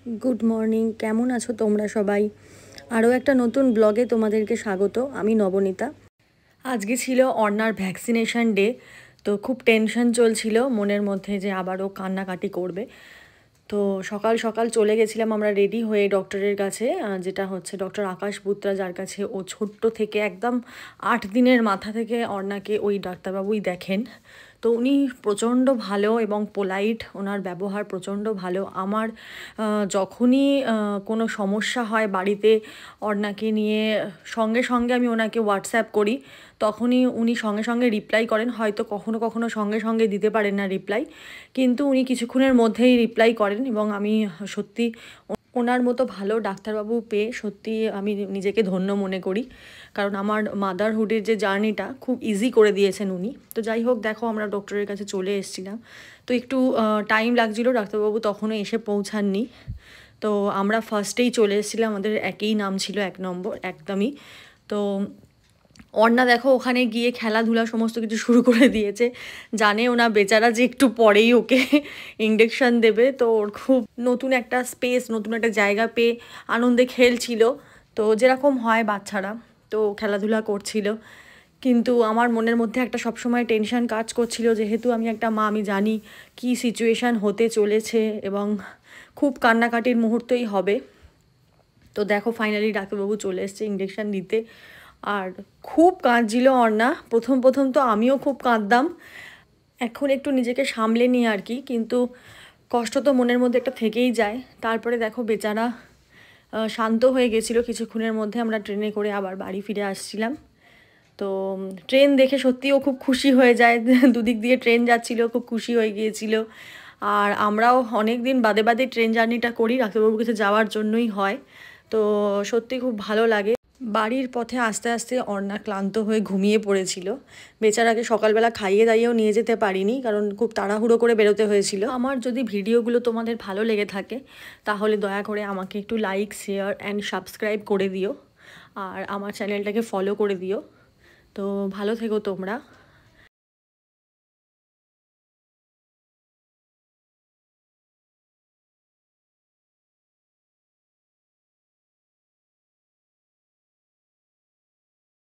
Good morning केमन आछो तोमरा सबाई आरो एक नतून ब्लगे तोमादेरके स्वागत आमी नवनीता। आज के छिलो अर्णार भैक्सिनेशन डे तो खूब टेंशन चलछिलो मनेर मध्य जे आबारो कान्नाकाटी करबे। तो सकाल सकाल चले गेছিলাম আমরা रेडी হয়ে ডক্টরের কাছে যেটা হচ্ছে ডক্টর আকাশ বুত্রা যার কাছে ও ছোট্ট থেকে একদম 8 দিনের মাথা থেকে অর্ণাকে ওই ডাক্তারবাবুই দেখেন। তো উনি প্রচণ্ড ভালো এবং পোলাইট, ওনার ব্যবহার প্রচণ্ড ভালো। আমার যখনই কোনো সমস্যা হয় বাড়িতে অর্ণাকে নিয়ে সঙ্গে সঙ্গে আমি ওনাকে হোয়াটসঅ্যাপ করি, তখনই উনি সঙ্গে সঙ্গে রিপ্লাই করেন। হয়তো কখনো কখনো সঙ্গে সঙ্গে দিতে পারেন না রিপ্লাই, কিন্তু উনি কিছুক্ষণের মধ্যেই রিপ্লাই করেন এবং আমি সত্যি ওনার মতো ভালো ডাক্তারবাবু পেয়ে সত্যি আমি নিজেকে ধন্য মনে করি, কারণ আমার মাদারহুডের যে জার্নিটা খুব ইজি করে দিয়েছেন উনি। তো যাই হোক, দেখো আমরা ডক্টরের কাছে চলে এসেছিলাম, তো একটু টাইম লাগছিলো, ডাক্তারবাবু তখনও এসে পৌঁছাননি। তো আমরা ফার্স্টেই চলে এসেছিলাম, আমাদের একই নাম ছিল 1 নম্বর একদমই। তো অর্ণা দেখো ওখানে গিয়ে খেলাধুলা সমস্ত কিছু শুরু করে দিয়েছে, জানে ওনা বেচারা যে একটু পরেই ওকে ইঞ্জেকশন দেবে। তো ওর খুব নতুন একটা স্পেস, নতুন একটা জায়গা পেয়ে আনন্দে খেলছিল, তো যেরকম হয় বাচ্চারা, তো খেলাধুলা করছিল। কিন্তু আমার মনের মধ্যে একটা সবসময় টেনশন কাজ করছিল, যেহেতু আমি একটা মা, আমি জানি কি সিচুয়েশান হতে চলেছে এবং খুব কান্নাকাটির মুহূর্তই হবে। তো দেখো ফাইনালি ডাক্তারবাবু চলে এসছে ইঞ্জেকশন দিতে, আর খুব কাঁদছিল অর্ণা। প্রথম প্রথম তো আমিও খুব কাঁদতাম, এখন একটু নিজেকে সামলে নিই আর কি, কিন্তু কষ্ট তো মনের মধ্যে একটা থেকেই যায়। তারপরে দেখো বেচারা শান্ত হয়ে গেছিলো, কিছুক্ষণের মধ্যে আমরা ট্রেনে করে আবার বাড়ি ফিরে আসছিলাম। তো ট্রেন দেখে সত্যিও খুব খুশি হয়ে যায়, দুদিক দিয়ে ট্রেন যাচ্ছিলো, খুব খুশি হয়ে গিয়েছিল। আর আমরাও অনেক দিন বাদে বাদে ট্রেন জার্নিটা করি, ডাক্তারবাবুর কাছে যাওয়ার জন্যই হয়। তো সত্যি খুব ভালো লাগে। বাড়ির পথে আস্তে আস্তে অর্ণা ক্লান্ত হয়ে ঘুমিয়ে পড়েছিল, বেচারাকে সকালবেলা খাইয়ে দাইয়েও নিয়ে যেতে পারিনি, কারণ খুব তাড়াহুড়ো করে বেরোতে হয়েছিল। আমার যদি ভিডিওগুলো তোমাদের ভালো লেগে থাকে তাহলে দয়া করে আমাকে একটু লাইক, শেয়ার অ্যান্ড সাবস্ক্রাইব করে দিও, আর আমার চ্যানেলটাকে ফলো করে দিও। তো ভালো থেকো তোমরা।